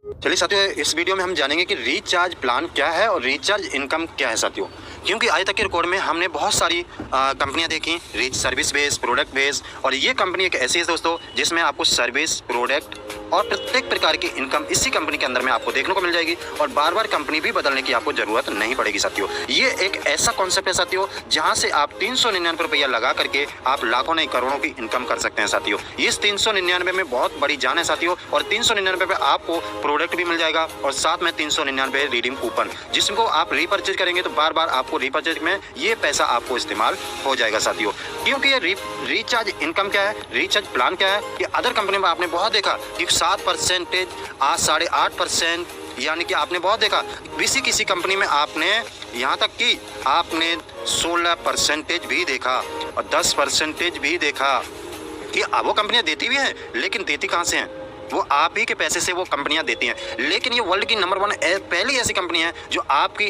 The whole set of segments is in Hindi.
चलिए साथियों, इस वीडियो में हम जानेंगे कि रिचार्ज प्लान क्या है और रिचार्ज इनकम क्या है साथियों। क्योंकि आज तक के रिकॉर्ड में हमने बहुत सारी कंपनियां देखी, rich service based, product based, और ये कंपनी एक ऐसी है दोस्तों जिसमें आपको सर्विस, प्रोडक्ट और प्रत्येक प्रकार की इनकम इसी कंपनी के अंदर में आपको देखने को मिल जाएगी और बार बार कंपनी भी बदलने की आपको जरूरत नहीं पड़ेगी साथियों। ये एक ऐसा कॉन्सेप्ट है साथियों जहां से आप 399 रुपया लगा करके आप लाखों नहीं करोड़ों की इनकम कर सकते हैं साथियों। इस 399 में बहुत बड़ी जान है साथियों, और 399 पे आपको प्रोडक्ट भी मिल जाएगा और साथ में 399 रिडीम कूपन, जिसको आप रीपरचेज करेंगे तो बार बार आपको रीपरचेज में ये पैसा आपको इस्तेमाल हो जाएगा साथियों। क्योंकि ये रिचार्ज इनकम क्या है, रिचार्ज प्लान क्या है, कि अदर कंपनी में आपने बहुत देखा कि 7%, आज 8.5%, यानी कि आपने बहुत देखा किसी कंपनी में आपने यहाँ तक कि आपने 16% भी देखा और 10% भी देखा कि वो कंपनियां देती भी हैं, लेकिन देती कहाँ से हैं, वो आप ही के पैसे से वो कंपनियां देती हैं। लेकिन ये वर्ल्ड की नंबर 1 पहली ऐसी कंपनी है जो आपकी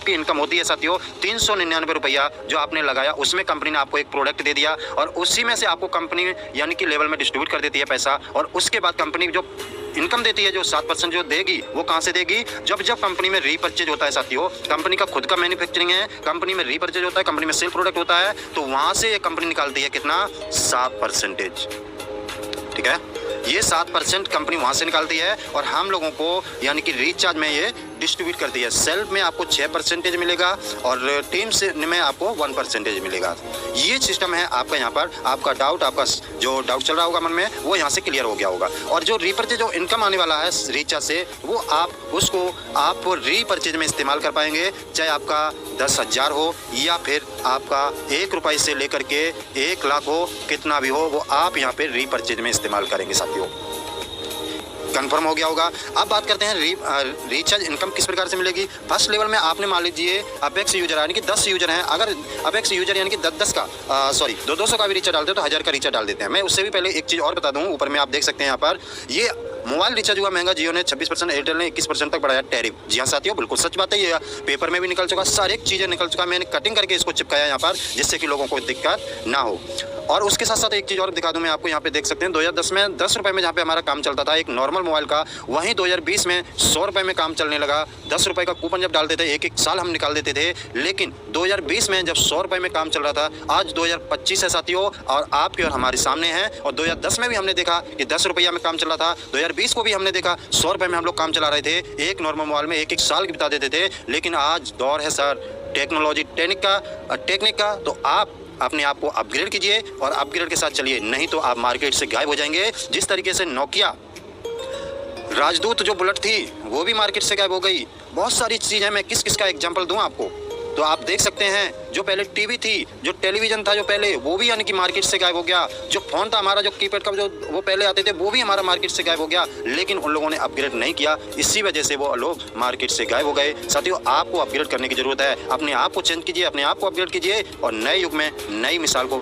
इनकम होती है साथियों 399 रुपया जो आपने लगाया, उसमें कंपनी ने आपको एक प्रोडक्ट दे दिया और उसी में से आपको कंपनी यानी कि लेवल में डिस्ट्रीब्यूट कर देती है पैसा। और उसके बाद कंपनी जो इनकम देती है, जो 7% जो देगी, वो कहाँ से देगी, जब कंपनी में रीपरचेज होता है साथियों। कंपनी का खुद का मैन्युफैक्चरिंग है, कंपनी में रीपरचेज होता है, कंपनी में सेल प्रोडक्ट होता है, तो वहाँ से ये कंपनी निकालती है कितना, 7%। ठीक है, ये 7% कंपनी वहाँ से निकालती है और हम लोगों को यानी कि रिचार्ज में ये डिस्ट्रीब्यूट करती है। सेल्फ में आपको 6% मिलेगा और टीम से में आपको 1% मिलेगा। ये सिस्टम है आपका। यहाँ पर आपका जो डाउट चल रहा होगा मन में, वो यहाँ से क्लियर हो गया होगा। और जो रीपरचेज जो इनकम आने वाला है रिचार्ज से, वो आप रीपरचेज में इस्तेमाल कर पाएंगे, चाहे आपका 10,000 हो या फिर आपका 1 रुपये से लेकर के 1 लाख हो, कितना भी हो, वो आप यहाँ पे रीपरचेज में इस्तेमाल करेंगे साथियों। कंफर्म हो गया होगा। अब बात करते हैं रिचार्ज इनकम किस प्रकार से मिलेगी। फर्स्ट लेवल में आपने मान लीजिए अपेक्स यूजर यानी कि 10 यूजर हैं, अगर अपेक्स यूजर यानी कि 10 का 200 का भी रिचार्ज डालते हैं तो 1000 का रिचार्ज डाल देते हैं। मैं उससे भी पहले एक चीज़ और बता दूं, ऊपर में आप देख सकते हैं यहाँ पर ये मोबाइल रिचार्ज हुआ महंगा, जियो ने 26%, एयरटेल ने 21% तक बढ़ाया टैरिफ। जी हाँ साथियों, बिल्कुल सच बात है, ये पेपर में भी निकल चुका, सारी चीज़ें निकल चुका, मैंने कटिंग करके इसको चिपकाया यहाँ पर जिससे कि लोगों को दिक्कत ना हो। और उसके साथ साथ एक चीज़ और दिखा दूं मैं आपको, यहाँ पे देख सकते हैं 2010 में 10 रुपये में जहाँ पे हमारा काम चलता था एक नॉर्मल मोबाइल का, वहीं 2020 में 100 रुपये में काम चलने लगा। 10 रुपये का कूपन जब डालते थे, एक साल हम निकाल देते थे, लेकिन 2020 में जब 100 रुपये में काम चल रहा था, आज 2025 है साथियों, और आपके और हमारे सामने है। और 2010 में भी हमने देखा कि 10 रुपया में काम चल रहा था, 2020 को भी हमने देखा 100 रुपये में हम लोग काम चला रहे थे, एक नॉर्मल मोबाइल में एक साल बिता देते थे। लेकिन आज दौर है सर टेक्नोलॉजी टेक्निक का, तो आप अपने आप को अपग्रेड कीजिए और अपग्रेड के साथ चलिए, नहीं तो आप मार्केट से गायब हो जाएंगे। जिस तरीके से नोकिया राजदूत जो बुलेट थी वो भी मार्केट से गायब हो गई। बहुत सारी चीज़ें, मैं किस का एग्जांपल दूं आपको, तो आप देख सकते हैं जो पहले टीवी थी, जो टेलीविज़न था जो पहले, वो भी यानी कि मार्केट से गायब हो गया। जो फ़ोन था हमारा, जो कीपैड का जो वो पहले आते थे, वो भी हमारा मार्केट से गायब हो गया। लेकिन उन लोगों ने अपग्रेड नहीं किया, इसी वजह से वो लोग मार्केट से गायब हो गए। साथियों, आपको अपग्रेड करने की ज़रूरत है, अपने आप को चेंज कीजिए, अपने आप को अपग्रेड कीजिए और नए युग में नई मिसाल को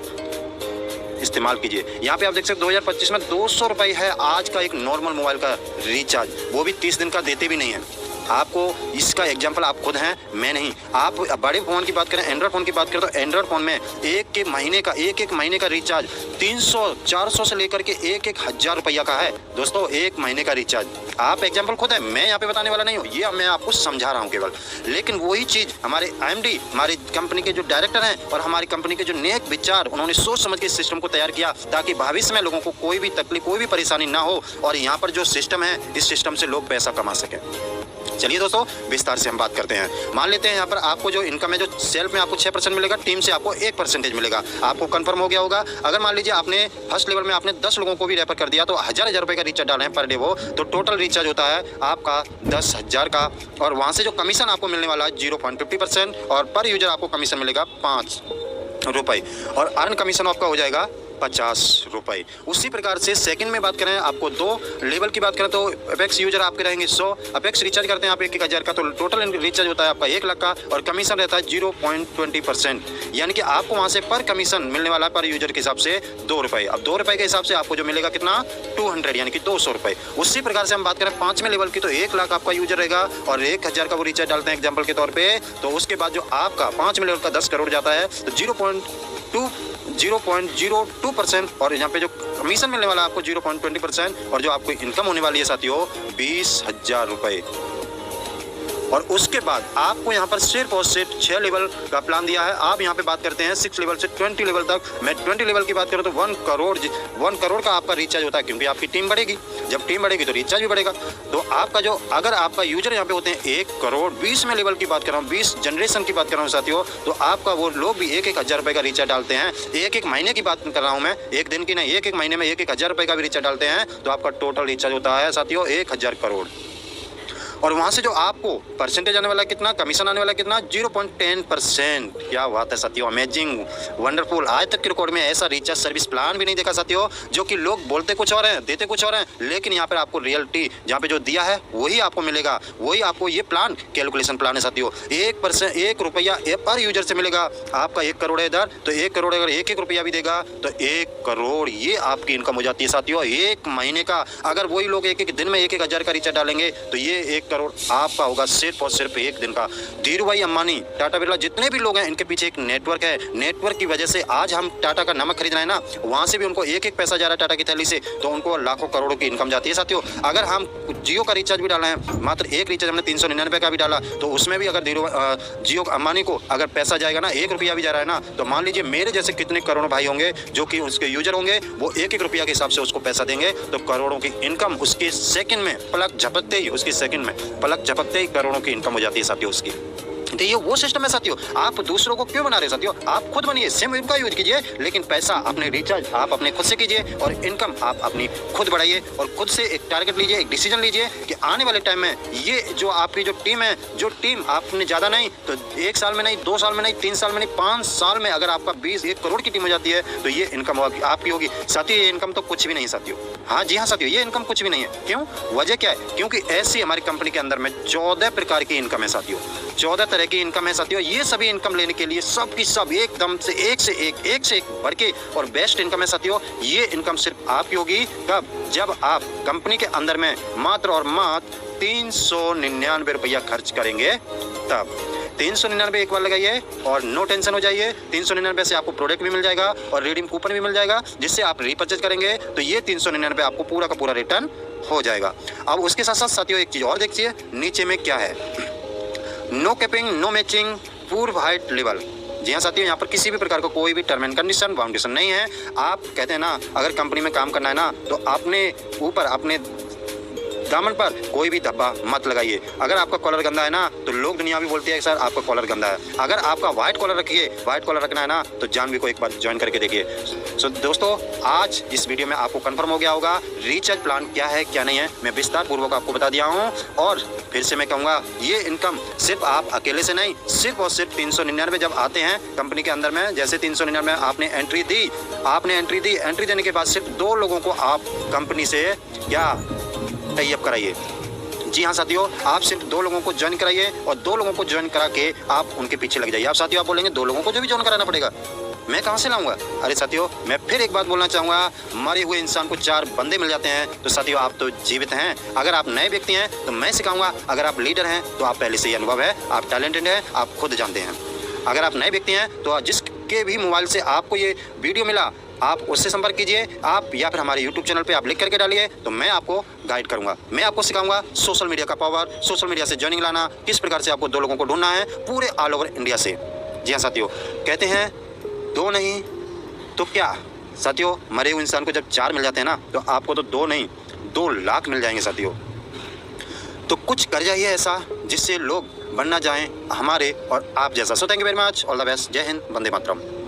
इस्तेमाल कीजिए। यहाँ पे आप देख सकते 2025 में 200 रुपये है आज का एक नॉर्मल मोबाइल का रिचार्ज, वो भी 30 दिन का देते भी नहीं है। आपको इसका एग्जांपल आप खुद हैं, मैं नहीं। आप बड़े फ़ोन की बात करें, एंड्रॉयड फ़ोन की बात करें, तो एंड्रॉयड फ़ोन में एक महीने का रिचार्ज 300-400 से लेकर के 1,000 रुपया का है दोस्तों, एक महीने का रिचार्ज। आप एग्जांपल खुद है, मैं यहाँ पे बताने वाला नहीं हूँ, ये मैं आपको समझा रहा हूँ केवल। लेकिन वही चीज़ हमारे IMD, हमारी कंपनी के जो डायरेक्टर हैं और हमारी कंपनी के जो नेक विचार, उन्होंने सोच समझ के इस सिस्टम को तैयार किया ताकि भविष्य में लोगों को कोई भी तकलीफ, कोई भी परेशानी ना हो। और यहाँ पर जो सिस्टम है, इस सिस्टम से लोग पैसा कमा सकें। चलिए दोस्तों, विस्तार से हम बात करते हैं। मान लेते हैं यहाँ पर आपको जो इनकम है, जो सेल्फ में आपको 6% मिलेगा, टीम से आपको 1% मिलेगा। आपको कंफर्म हो गया होगा। अगर मान लीजिए आपने फर्स्ट लेवल में आपने 10 लोगों को भी रेफर कर दिया, तो 1000 रुपये का रिचार्ज डाले हैं पर डे, वो तो टोटल रिचार्ज होता है आपका 10,000 का। और वहाँ से जो कमीशन आपको मिलने वाला है 0.50%, और पर यूजर आपको कमीशन मिलेगा 5 रुपये, और अर्न कमीशन आपका हो जाएगा 50 रुपये। उसी प्रकार से सेकंड में बात करें, आपको 2 लेवल की बात करें तो अपेक्स यूजर आपके रहेंगे 100, अपेक्स रिचार्ज करते हैं आप 1,000 का, तो टोटल रिचार्ज होता है आपका 1 लाख का, और कमीशन रहता है 0.20%, यानी कि आपको वहाँ से पर कमीशन मिलने वाला है पर यूजर के हिसाब से 2 रुपये। अब 2 रुपये के हिसाब से आपको जो मिलेगा कितना, 200 यानी कि 200 रुपये। उसी प्रकार से हम बात करें 5वें लेवल की, तो 1 लाख आपका यूजर रहेगा और 1,000 का वो रिचार्ज डालते हैं एग्जाम्पल के तौर पर। तो उसके बाद जो आपका 5वें लेवल का 10 करोड़ जाता है, तो 0.02% और यहाँ पे जो कमीशन मिलने वाला है आपको 0.20% और जो आपको इनकम होने वाली है साथियों 20,000 रुपये। और उसके बाद आपको यहाँ पर सिर्फ और सिर्फ 6 लेवल का प्लान दिया है। आप यहाँ पे बात करते हैं 6 लेवल से 20 लेवल तक। मैं 20 लेवल की बात करूँ तो 1 करोड़ का आपका रिचार्ज होता है, क्योंकि आपकी टीम बढ़ेगी। जब टीम बढ़ेगी तो रिचार्ज भी बढ़ेगा। तो आपका जो अगर आपका यूजर यहाँ पे होते हैं 1 करोड़ 20 में लेवल की बात कर रहा हूँ, 20 जनरेशन की बात कर रहा हूँ साथियों, तो आपका वो लोग भी 1,000 रुपये का रिचार्ज डालते हैं। एक महीने की बात कर रहा हूँ मैं, एक दिन की नहीं, एक महीने में 1,000 रुपये का भी रिचार्ज डालते हैं, तो आपका टोटल रिचार्ज होता है साथियों 1,000 करोड़। और वहाँ से जो आपको परसेंटेज आने वाला कितना, कमीशन आने वाला कितना, 0.10%। क्या बात है साथियों, अमेजिंग, वंडरफुल। आज तक के रिकॉर्ड में ऐसा रिचार्ज सर्विस प्लान भी नहीं देखा साथियों, जो कि लोग बोलते कुछ और हैं, देते कुछ और हैं, लेकिन यहाँ पर आपको रियलिटी जहाँ पे जो दिया है वही आपको मिलेगा, वही आपको ये प्लान कैलकुलेशन प्लान है साथियों। 1 रुपया पर यूजर से मिलेगा। आपका 1 करोड़ है इधर, तो 1 करोड़ अगर 1 रुपया भी देगा तो 1 करोड़ ये आपकी इनकम हो जाती है साथियों 1 महीने का। अगर वही लोग एक दिन में 1,000 का रिचार्ज डालेंगे तो ये 1 करोड़ आपका होगा सिर्फ और सिर्फ एक दिन का। धीरू भाई अंबानी, टाटा बिरला, जितने भी लोग हैं इनके पीछे एक नेटवर्क है। नेटवर्क की वजह से आज हम टाटा का नमक खरीद रहे हैं ना, वहाँ से भी उनको एक पैसा जा रहा है टाटा की थैली से, तो उनको लाखों करोड़ों की इनकम जाती है साथियों। अगर हम जियो का रिचार्ज भी डाला है, मात्र एक रिचार्ज हमने 399 का भी डाला, तो उसमें भी अगर जियो अंबानी को अगर पैसा जाएगा ना, 1 रुपया भी जा रहा है ना, तो मान लीजिए मेरे जैसे कितने करोड़ों भाई होंगे जो कि उसके यूजर होंगे, वो 1 रुपया के हिसाब से उसको पैसा देंगे, तो करोड़ों की इनकम उसके सेकंड में, पलक झपकते ही उसकी सेकंड में पलक झपकते ही करोड़ों की इनकम हो जाती है साथियों उसकी। तो ये वो सिस्टम है साथियों। आप दूसरों को क्यों बना रहे साथियों, आप खुद बनिए, सिम इनका यूज कीजिए, लेकिन पैसा अपने रिचार्ज आप अपने खुद से कीजिए और इनकम आप अपनी खुद बढ़ाइए। और खुद से एक टारगेट लीजिए, एक डिसीजन लीजिए कि आने वाले टाइम में ये जो आपकी जो टीम है, जो टीम आपने ज़्यादा नहीं तो 1 साल में नहीं, 2 साल में नहीं, 3 साल में नहीं, 5 साल में अगर आपका 1 करोड़ की टीम हो जाती है तो ये इनकम आपकी होगी साथियों। ये इनकम तो कुछ भी नहीं साथियों, हाँ जी हाँ साथियों, ये इनकम कुछ भी नहीं है। क्यों, वजह क्या है, क्योंकि ऐसी हमारी कंपनी के अंदर में 14 प्रकार की इनकम है साथियों, 14 तरह की इनकम है साथियों। ये सभी इनकम लेने के लिए सब की सब एकदम से एक से एक बढ़ के और बेस्ट इनकम है साथियों। ये इनकम सिर्फ आपकी होगी कब, जब आप कंपनी के अंदर में मात्र और मात्र 399 रुपया खर्च करेंगे तब। 399 एक बार लगाइए और नो टेंशन हो जाइए। 399 से आपको प्रोडक्ट भी मिल जाएगा और रिडीम कूपन भी मिल जाएगा, जिससे आप रीपरचेज करेंगे तो ये 399 आपको पूरा का पूरा रिटर्न हो जाएगा। अब उसके साथ साथ साथियों एक चीज़ और देखिए, नीचे में क्या है, नो कैपिंग, नो मैचिंग, पूर्व हाइट लेवल। जी हाँ साथियों, यहाँ पर किसी भी प्रकार का कोई भी टर्म एंड कंडीशन बाउंडेशन नहीं है। आप कहते हैं ना, अगर कंपनी में काम करना है ना, तो अपने ऊपर अपने दामन पर कोई भी धब्बा मत लगाइए। अगर आपका कॉलर गंदा है ना, तो लोग दुनिया भी बोलती है सर आपका कॉलर गंदा है। अगर आपका व्हाइट कॉलर रखिए, व्हाइट कॉलर रखना है ना, तो जानवी को एक बार ज्वाइन करके देखिए। सो दोस्तों, आज इस वीडियो में आपको कंफर्म हो गया होगा रिचार्ज प्लान क्या है क्या नहीं है, मैं विस्तार पूर्वक आपको बता दिया हूँ। और फिर से मैं कहूँगा, ये इनकम सिर्फ आप अकेले से नहीं, सिर्फ और सिर्फ 399 जब आते हैं कंपनी के अंदर में, जैसे 399 आपने एंट्री दी, एंट्री देने के बाद सिर्फ 2 लोगों को आप कंपनी से क्या टाई अप कराइए। जी हाँ साथियों, आप सिर्फ 2 लोगों को ज्वाइन कराइए और 2 लोगों को ज्वाइन करा के आप उनके पीछे लग जाइए। आप साथियों आप बोलेंगे 2 लोगों को जो भी ज्वाइन कराना पड़ेगा, मैं कहाँ से लाऊंगा? अरे साथियों, मैं फिर एक बात बोलना चाहूँगा, मरे हुए इंसान को 4 बंदे मिल जाते हैं। तो साथियों आप तो जीवित हैं। अगर आप नए व्यक्ति हैं तो मैं सिखाऊंगा, अगर आप लीडर हैं तो आप पहले से ही अनुभव है, आप टैलेंटेड हैं, आप खुद जानते हैं। अगर आप नए व्यक्ति हैं तो जिसके भी मोबाइल से आपको ये वीडियो मिला, आप उससे संपर्क कीजिए, आप या फिर हमारे YouTube चैनल पे आप लिख करके डालिए, तो मैं आपको गाइड करूंगा। मैं आपको सिखाऊंगा सोशल मीडिया का पावर, सोशल मीडिया से जॉइनिंग लाना, किस प्रकार से आपको 2 लोगों को ढूंढना है पूरे ऑल ओवर इंडिया से। जी हाँ साथियों, कहते हैं 2 नहीं तो क्या साथियों, मरे हुए इंसान को जब 4 मिल जाते हैं ना, तो आपको तो 2 नहीं 2 लाख मिल जाएंगे साथियों। तो कुछ कर जाइए ऐसा जिससे लोग बनना चाहें हमारे और आप जैसा। So thank you very much, all the best, जय हिंद, वंदे मातरम।